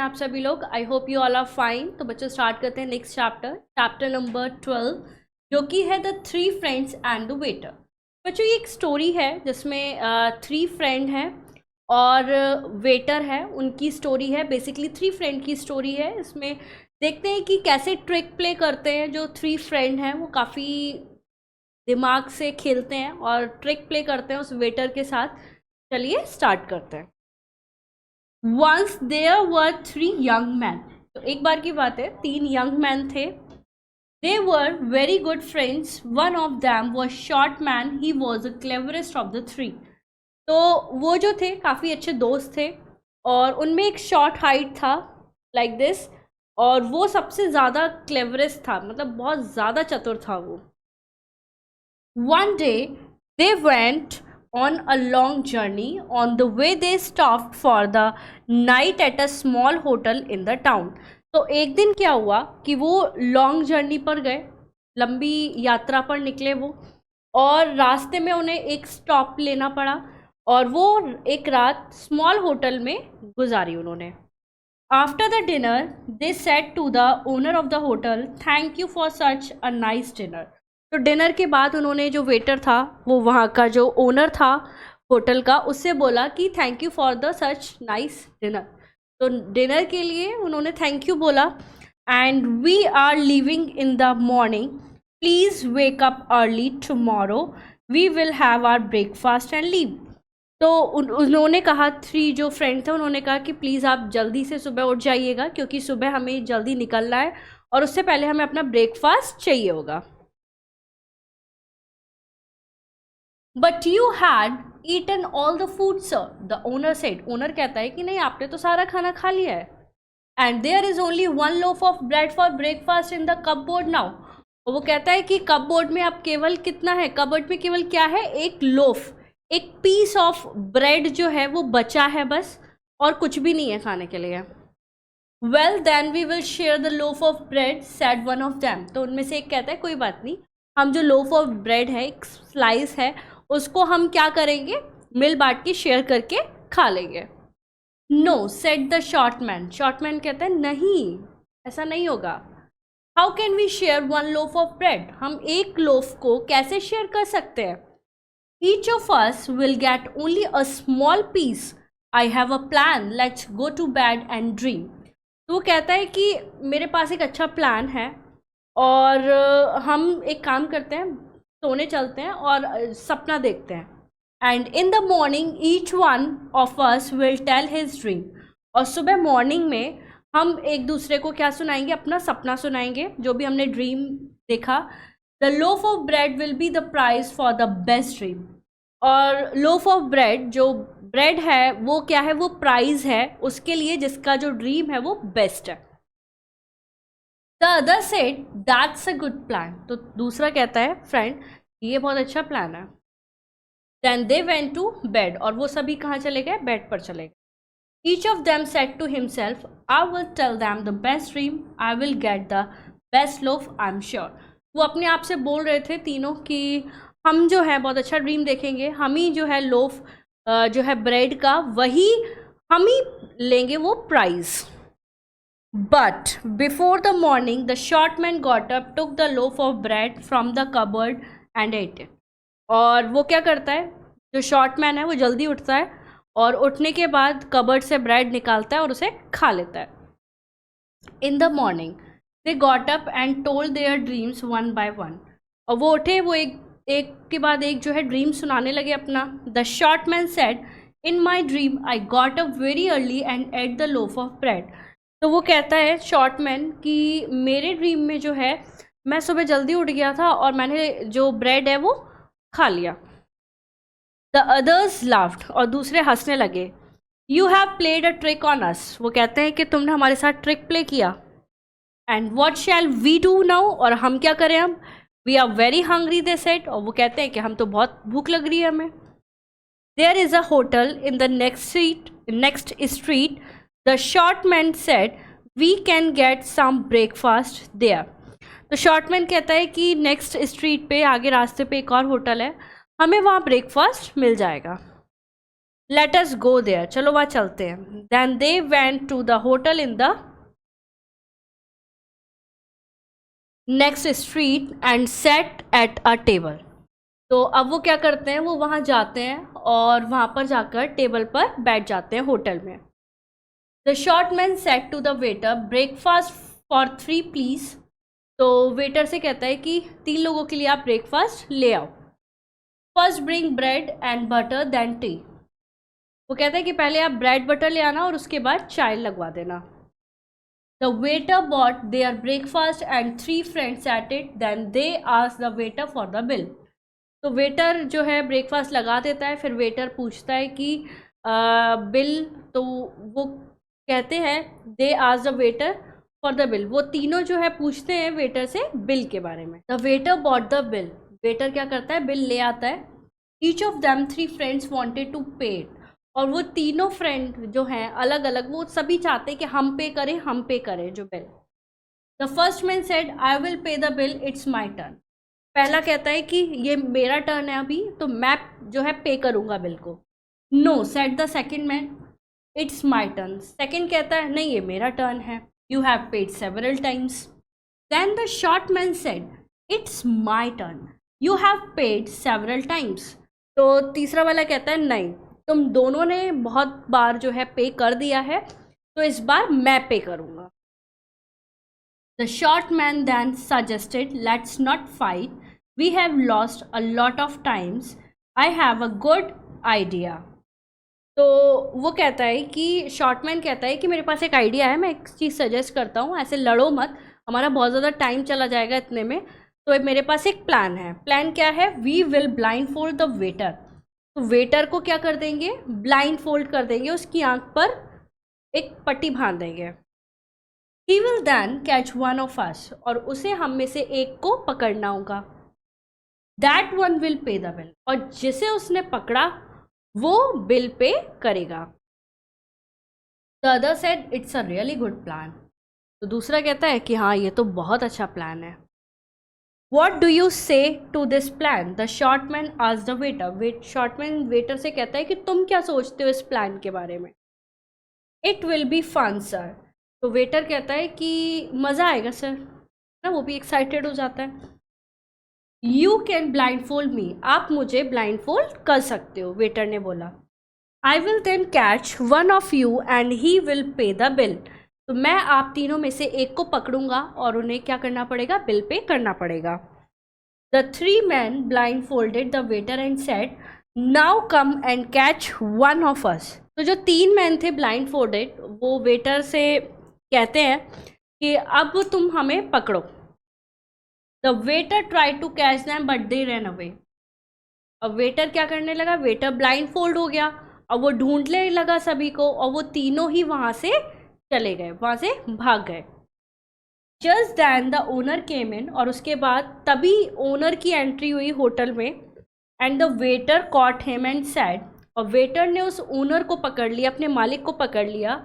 आप सभी लोग? I hope you all are fine. तो बच्चों स्टार्ट करते हैं नेक्स्ट चैप्टर नंबर 12, जो कि है the three friends and the waiter. बच्चों ये एक स्टोरी है जिसमें थ्री फ्रेंड हैं और वेटर है, उनकी स्टोरी है। बेसिकली थ्री फ्रेंड की स्टोरी है। इसमें देखते हैं कि कैसे ट्रिक प्ले करते हैं जो थ्री फ्रेंड हैं, वो काफ़ी दिमाग से खेलते हैं और ट्रिक प्ले करते हैं उस वेटर के साथ। चलिए स्टार्ट करते हैं। Once there were three young men। तो एक बार की बात है, तीन यंग मैन थे। They were very good friends. One of them was short man. He was the cleverest of the three। तो वो जो थे काफ़ी अच्छे दोस्त थे और उनमें एक शॉर्ट हाइट था like this, और वो सबसे ज़्यादा क्लेवरेस्ट था, मतलब बहुत ज़्यादा चतुर था वो। One day they went on a long journey. On the way they stopped for the night at a small hotel in the town। तो एक दिन क्या हुआ कि वो लॉन्ग जर्नी पर गए, लंबी यात्रा पर निकले वो, और रास्ते में उन्हें एक स्टॉप लेना पड़ा और वो एक रात स्मॉल होटल में गुजारी उन्होंने। After the dinner they said to the owner of the hotel, thank you for such a nice dinner. तो डिनर के बाद उन्होंने, जो वेटर था, वो वहाँ का जो ओनर था होटल का, उससे बोला कि thank you for the such nice dinner. तो डिनर के लिए उन्होंने थैंक यू बोला। And we are living in the morning, please wake up early tomorrow, we will have our breakfast and leave. तो उन्होंने कहा, थ्री जो फ्रेंड थे उन्होंने कहा कि प्लीज़ आप जल्दी से सुबह उठ जाइएगा, क्योंकि सुबह हमें जल्दी निकलना है और उससे पहले हमें अपना ब्रेकफास्ट चाहिए होगा। But you had eaten all the food sir, the owner said. Owner कहता है कि नहीं, आपने तो सारा खाना खा लिया है। And there is only one loaf of bread for breakfast in the cupboard now. और वो कहता है कि कपबोर्ड में अब केवल कितना है, कपबोर्ड में केवल क्या है, एक लोफ, एक पीस ऑफ ब्रेड जो है वो बचा है बस, और कुछ भी नहीं है खाने के लिए। Well then we will share the loaf of bread, said one of them. तो उनमें से एक कहता है, कोई बात नहीं, हम जो लोफ ऑफ ब्रेड है, एक स्लाइस है, उसको हम क्या करेंगे, मिल बांट के शेयर करके खा लेंगे। No said the short man. Short man कहता है, नहीं, ऐसा नहीं होगा। How can we share one loaf of bread, हम एक लोफ को कैसे शेयर कर सकते हैं। Each of us will get only a small piece, I have a plan, let's go to bed and dream. तो वो कहता है कि मेरे पास एक अच्छा प्लान है और हम एक काम करते हैं, सोने चलते हैं और सपना देखते हैं। And in the morning each one of us will tell his dream. और सुबह मॉर्निंग में हम एक दूसरे को क्या सुनाएंगे, अपना सपना सुनाएंगे, जो भी हमने ड्रीम देखा। The loaf of bread will be the prize for the best dream. और लोफ ऑफ ब्रेड, जो ब्रेड है वो क्या है, वो प्राइज है उसके लिए जिसका जो ड्रीम है वो बेस्ट है। The other said that's a good plan. तो दूसरा कहता है, फ्रेंड, ये बहुत अच्छा प्लान है। Then they went to bed. और वो सभी कहाँ चले गए, बेड पर चले गए। Each of them said to himself, I will tell them the best dream, I will get the best loaf, I am sure. वो अपने आप से बोल रहे थे तीनों कि हम जो है बहुत अच्छा ड्रीम देखेंगे, हम ही जो है लोफ जो है ब्रेड का, वही हम ही लेंगे वो prize. But before the morning, the short man got up, took the loaf of bread from the cupboard and ate it। और वो क्या करता है, जो शॉर्ट मैन है वो जल्दी उठता है और उठने के बाद कबर्ड से ब्रेड निकालता है और उसे खा लेता है। इन the morning they got up and told their dreams one by one. और वो उठे, वो एक के बाद एक जो है ड्रीम सुनाने लगे अपना। The short man said, in my dream I got up very early and at the loaf of bread. तो वो कहता है शॉर्ट मैन कि मेरे ड्रीम में जो है मैं सुबह जल्दी उठ गया था और मैंने जो ब्रेड है वो खा लिया। The others laughed. और दूसरे हंसने लगे। You have played a trick on us. वो कहते हैं कि तुमने हमारे साथ ट्रिक प्ले किया। And what shall we do now. और हम क्या करें हम। We are very hungry they said. और वो कहते हैं कि हम तो बहुत भूख लग रही है हमें। There is a hotel in the next street. The short man said, we can get some breakfast there। तो शॉर्ट मैन कहता है कि नेक्स्ट स्ट्रीट पे, आगे रास्ते पे एक और होटल है, हमें वहाँ ब्रेकफास्ट मिल जाएगा। लेट अस गो देयर, चलो वहाँ चलते हैं. Then they went to the hotel in the next street and sat at a table. तो अब वो क्या करते हैं, वो वहाँ जाते हैं और वहाँ पर जाकर टेबल पर बैठ जाते हैं होटल में. The short man said to the waiter breakfast for 3 please. तो वेटर से कहता है कि 3 लोगों के लिए आप ब्रेकफास्ट ले आओ. First bring bread and butter then tea. वो कहता है कि पहले आप ब्रेड बटर ले आना और उसके बाद चाय लगवा देना. The waiter bought their breakfast and 3 friends ate it then they ask the waiter for the bill. तो वेटर जो है ब्रेकफास्ट लगा देता है, फिर वेटर पूछता है कि बिल. तो वो कहते हैं दे ask the waiter for the bill. वो तीनों जो है पूछते हैं वेटर से बिल के बारे में. The waiter bought the bill. Waiter क्या करता है, बिल ले आता है. Each of them 3 friends wanted to pay it. और वो तीनों फ्रेंड जो हैं अलग अलग, वो सभी चाहते हैं कि हम पे करें जो bill. The first man said I will pay the bill, it's my turn. पहला कहता है कि ये मेरा टर्न है अभी, तो मैं जो है पे करूँगा बिल को. No said the second man, it's my turn. Second कहता है नहीं, ये मेरा टर्न है. You have paid several times. Then the short man said, it's my turn. You have paid several times. तो तीसरा वाला कहता है नहीं, तुम दोनों ने बहुत बार जो है पे कर दिया है, तो इस बार मैं पे करूँगा. The short man then suggested, let's not fight. We have lost a lot of times. I have a good idea. तो वो कहता है कि शॉर्टमैन कहता है कि मेरे पास एक आइडिया है, मैं एक चीज़ सजेस्ट करता हूँ, ऐसे लड़ो मत, हमारा बहुत ज़्यादा टाइम चला जाएगा इतने में. तो मेरे पास एक प्लान है. प्लान क्या है, we will blindfold the waiter. तो वेटर को क्या कर देंगे, ब्लाइंड फोल्ड कर देंगे, उसकी आंख पर एक पट्टी बांध देंगे. He will then catch one of us. और उसे हम में से एक को पकड़ना होगा. That one will pay the bill. और जिसे उसने पकड़ा वो बिल पे करेगा. The other said it's a really good plan. तो दूसरा कहता है कि हाँ, ये तो बहुत अच्छा प्लान है. What do you say to this plan, the short man asked the waiter. Short man waiter से कहता है कि तुम क्या सोचते हो इस प्लान के बारे में. It will be fun sir. तो वेटर कहता है कि मज़ा आएगा सर ना, वो भी एक्साइटेड हो जाता है. यू कैन ब्लाइंड फोल्ड मी. आप मुझे ब्लाइंड फोल्ड कर सकते हो, वेटर ने बोला. I will then catch one of you and he will pay the bill. तो मैं आप तीनों में से एक को पकड़ूंगा और उन्हें क्या करना पड़ेगा, बिल पे करना पड़ेगा. The 3 men blind folded the waiter and said now come and catch one of अस. तो जो 3 मैन थे ब्लाइंड फोल्डेड, वो वेटर से कहते हैं कि अब तुम हमें पकड़ो. The waiter try to catch them but they run away. अब वेटर क्या करने लगा, वेटर ब्लाइंड फोल्ड हो गया, अब वो ढूंढने लगा सभी को, और वो तीनों ही वहाँ से चले गए, वहाँ से भाग गए. जस्ट दैन द ओनर केम इन. और उसके बाद तभी ओनर की एंट्री हुई होटल में. And the waiter cot him and said. और वेटर ने उस ओनर को पकड़ लिया, अपने मालिक को पकड़ लिया.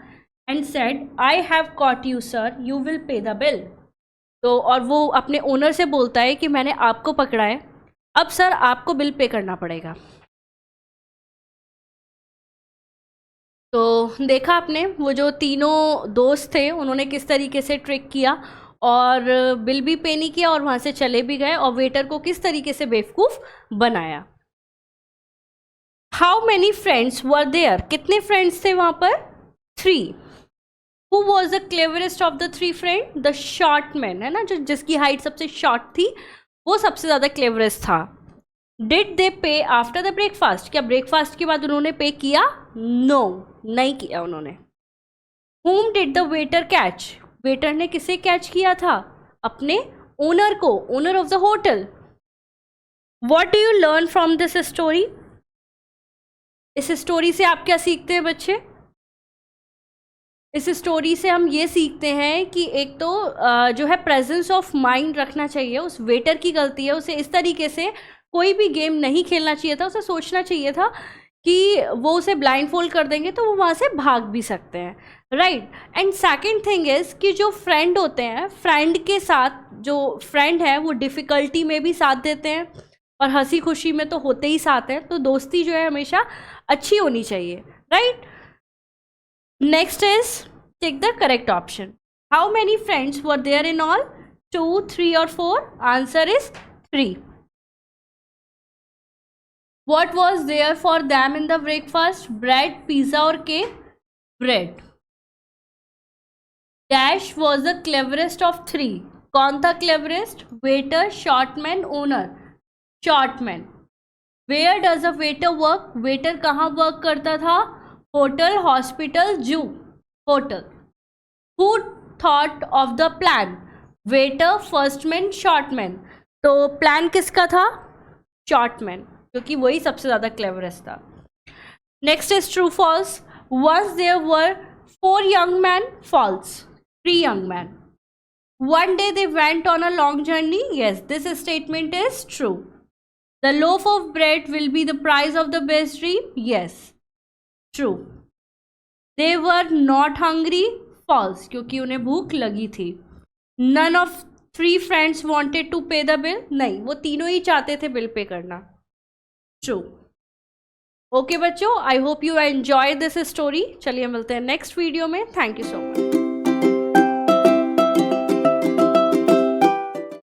And said I have caught you sir, you will pay the bill. तो और वो अपने ओनर से बोलता है कि मैंने आपको पकड़ा है, अब सर आपको बिल पे करना पड़ेगा. तो देखा आपने वो जो तीनों दोस्त थे उन्होंने किस तरीके से ट्रिक किया और बिल भी पे नहीं किया और वहाँ से चले भी गए, और वेटर को किस तरीके से बेवकूफ़ बनाया. How many friends were there. कितने फ्रेंड्स थे वहाँ पर, 3. Who was the cleverest of the 3 friend? The short man, है ना, जो जिसकी हाइट सबसे शॉर्ट थी वो सबसे ज़्यादा क्लेवरेस्ट था. Did they pay after the breakfast? क्या ब्रेकफास्ट के बाद उन्होंने पे किया? No, नहीं किया उन्होंने. Whom did the waiter catch? Waiter ने किसे कैच किया था, अपने ओनर को, owner of the hotel. What do you learn from this story? इस स्टोरी से आप क्या सीखते हैं बच्चे. इस स्टोरी से हम ये सीखते हैं कि एक तो जो है प्रेजेंस ऑफ माइंड रखना चाहिए. उस वेटर की गलती है, उसे इस तरीके से कोई भी गेम नहीं खेलना चाहिए था. उसे सोचना चाहिए था कि वो उसे ब्लाइंड फोल्ड कर देंगे तो वो वहाँ से भाग भी सकते हैं, right. And second thing is कि जो फ्रेंड होते हैं, फ्रेंड के साथ जो फ्रेंड है वो डिफ़िकल्टी में भी साथ देते हैं, और हंसी खुशी में तो होते ही साथ हैं, तो दोस्ती जो है हमेशा अच्छी होनी चाहिए, right. Next is take the correct option. How many friends were there in all? 2, 3 और 4? Answer is 3. What was there for them in the breakfast? Bread, pizza or cake? Bread. Dash was the cleverest of 3. कौन था cleverest? Waiter, shopman, owner. Shopman. Where does a waiter work? Waiter कहाँ work करता था? Hotel, hospital, zoo. Hotel. Who thought of the plan? Waiter, firstman, shopman. तो plan किसका था? Shopman, क्योंकि वही सबसे ज़्यादा क्लेवरेस्ट था. Next is true false. Once there were 4 young men. False. 3 young men. One day they went on a long journey. Yes, this statement is true. The loaf of bread will be the price of the best dream. Yes, true. They were not hungry. False, क्योंकि उन्हें भूख लगी थी. None of 3 friends wanted to pay the bill. नहीं, वो तीनों ही चाहते थे बिल पे करना. ट्रू. ओके बच्चों, आई hope you enjoy this story. चलिए मिलते हैं नेक्स्ट वीडियो में. Thank you so much.